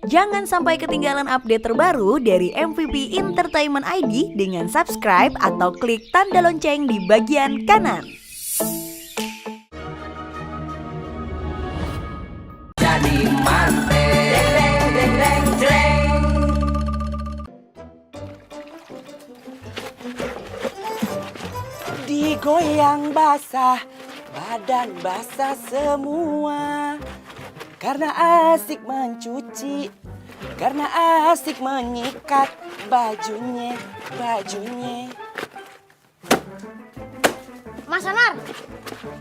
Jangan sampai ketinggalan update terbaru dari MVP Entertainment ID dengan subscribe atau klik tanda lonceng di bagian kanan. Jadi mante, digoyang basah, badan basah semua. Karena asik mencuci, karena asik menyikat bajunya. Mas Anar,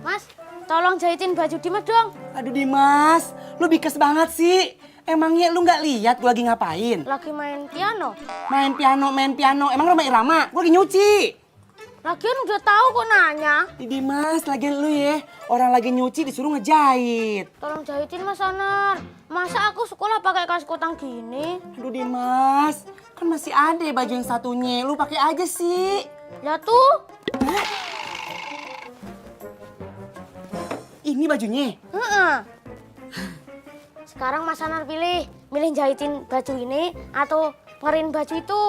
Mas, tolong jahitin baju Dimas dong. Aduh Dimas, lu bikes banget sih. Emangnya lu nggak lihat gua lagi ngapain? Lagi main piano. Main piano. Emang Roma Irama? Gua lagi nyuci. Lagian udah tahu kok nanya. Dimas, lagi lu ya. Orang lagi nyuci disuruh ngejahit. Tolong jahitin Mas Anar. Masa aku sekolah pakai kaos kotang gini? Aduh Dimas, kan masih ada baju yang satunya. Lu pakai aja sih. Lihat tuh. Ini bajunya. Heeh. Sekarang Mas Anar milih jahitin baju ini atau ngerin baju itu.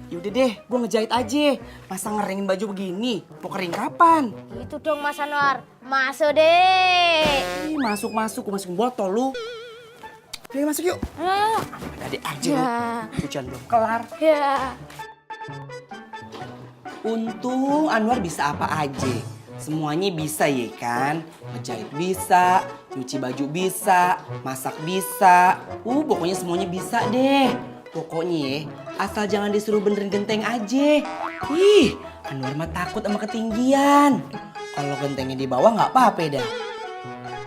Yaudah deh, gue ngejahit aja. Masa ngeringin baju begini? Mau kering kapan? Gitu dong Mas Anar. Masuk deh. Ih, masuk. Gue masukin botol lu. Oke, masuk yuk. Ayo. Tadi aja lu. Cucian belum kelar. Ya. Untung Anwar bisa apa aja. Semuanya bisa ya kan? Ngejahit bisa, nyuci baju bisa, masak bisa. Pokoknya semuanya bisa deh. Pokoknya ya, asal jangan disuruh benerin genteng aja. Ih, Anwar mah takut sama ketinggian. Kalau gentengnya di bawah nggak apa-apa dah.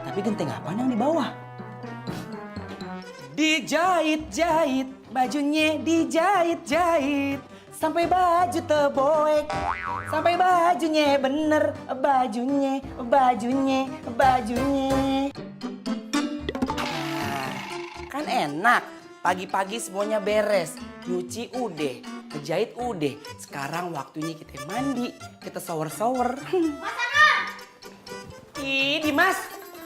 Tapi genteng apa yang di bawah? Dijahit-jahit, bajunya dijahit-jahit. Sampai baju teboek, sampai bajunya bener, bajunya. Nah, kan enak. Pagi-pagi semuanya beres. Nyuci udah, ngejahit udah. Sekarang waktunya kita mandi, kita shower. Mas Anar. Ih, Dimas,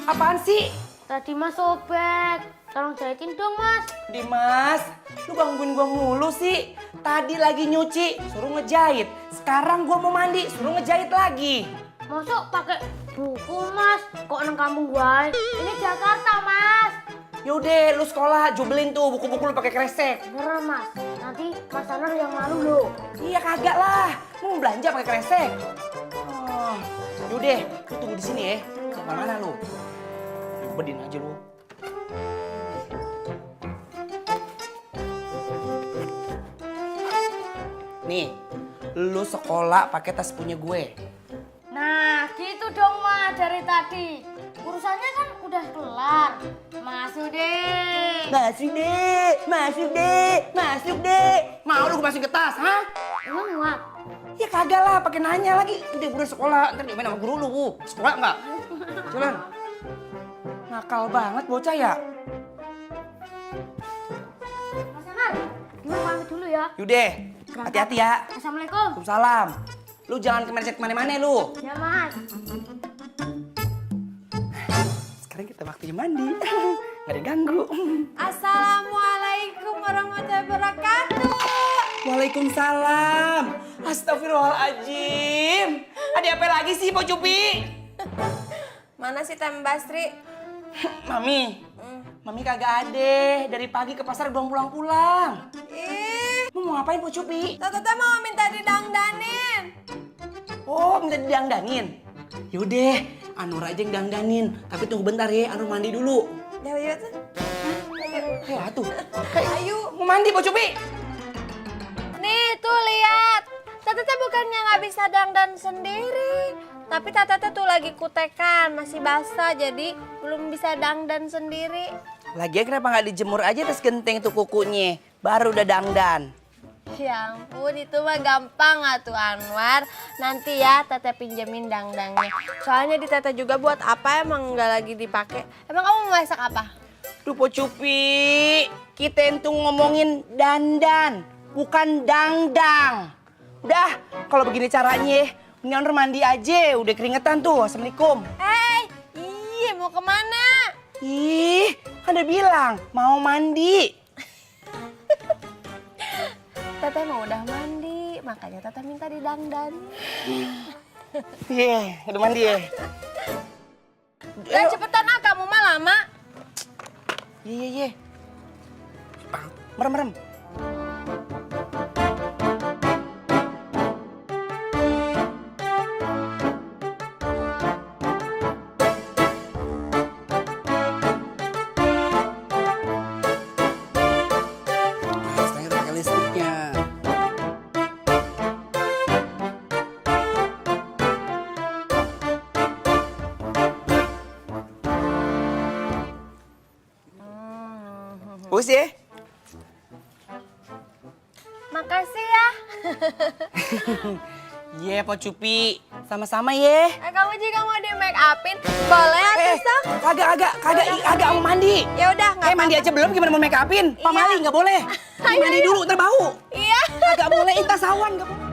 apaan sih? Tadi Mas sobek. Tolong jahitin dong Mas. Dimas, lu gangguin gua mulu sih. Tadi lagi nyuci, suruh ngejahit. Sekarang gua mau mandi, suruh ngejahit lagi. Masuk pakai buku Mas. Kok neng kampung gua? Ini Jakarta Mas. Yaudah, lu sekolah jubelin tuh buku-buku lu pakai kresek. Bener Mas. Nanti Mas Anar yang malu loh. Iya kagak lah, mau belanja pakai kresek. Oh, yaudah, lu tunggu di sini ya. Kemana lu? Bedin aja lu. Nih, lu sekolah pakai tas punya gue. Nah, gitu dong Mas dari tadi. Urusannya kan udah kelar. Masuk deh. Masuk deh. Mau lu gue masukin ke tas, ha? Emang muat? Ya kagak lah, pakai nanya lagi. Udah sekolah, ntar diomelin sama guru lu. Sekolah enggak? Jalan. Nakal banget bocah ya. Mas Anar, gue pamit dulu ya. Yaudah, hati-hati ya. Assalamualaikum. Waalaikumsalam. Lu jangan kemana-mana lu. Ya Mas. Sekarang kita waktunya mandi. Nggak ada ganggu. Assalamualaikum warahmatullahi wabarakatuh. Waalaikumsalam. Astagfirullahaladzim. Ada apa lagi sih, Pak Cupi? Mana sih Tem Basri? Mami kagak ada. Dari pagi ke pasar belum pulang-pulang. Ih, Lu mau ngapain, Pak Cupi? Tata mau minta didangdanin. Oh, minta didangdanin. Yaudah, Anur aja yang dangdanin. Tapi tunggu bentar ya, Anur mandi dulu. Ya, yuk tuh. Hei, atuh. Hei, Ayo. mau mandi, Pak Cupi? Nih tuh lihat. Tata bukannya nggak bisa dangdan sendiri. Tapi Tata tuh lagi kutekan, masih basah jadi belum bisa dangdan sendiri. Lagian kenapa nggak dijemur aja terus genteng tuh kukunya? Baru udah dangdan. Ya ampun, itu mah gampang atuh Anwar. Nanti ya Tata pinjemin dangdangnya. Soalnya di Tata juga buat apa emang nggak lagi dipakai. Emang kamu mau masak apa? Duh, Po Cupi, kita itu ngomongin dandan, bukan dangdang. Udah, kalau begini caranya, mendingan lu mandi aja, udah keringetan tuh. Assalamualaikum. Iya mau kemana? Ih, Kan udah bilang mau mandi. Teteh mau udah mandi, makanya teteh minta didangdan. Iya, udah mandi ya. Dan cepetan ah, kamu mah lama. Iya. Merem. Nah, sekarang kita pakai listriknya. Bus ya? Makasih ya. Iya, Pak Cupi. Sama-sama ya. Kamu juga mau di make upin? Boleh atuh sok. Kagak mau mandi. Ya udah, nggak Mandi aja belum gimana mau make upin? Pak Iya. Mali nggak boleh. Ayo, Mandi ayo. dulu ntar bau. Iya. Kagak boleh intas awan, nggak boleh.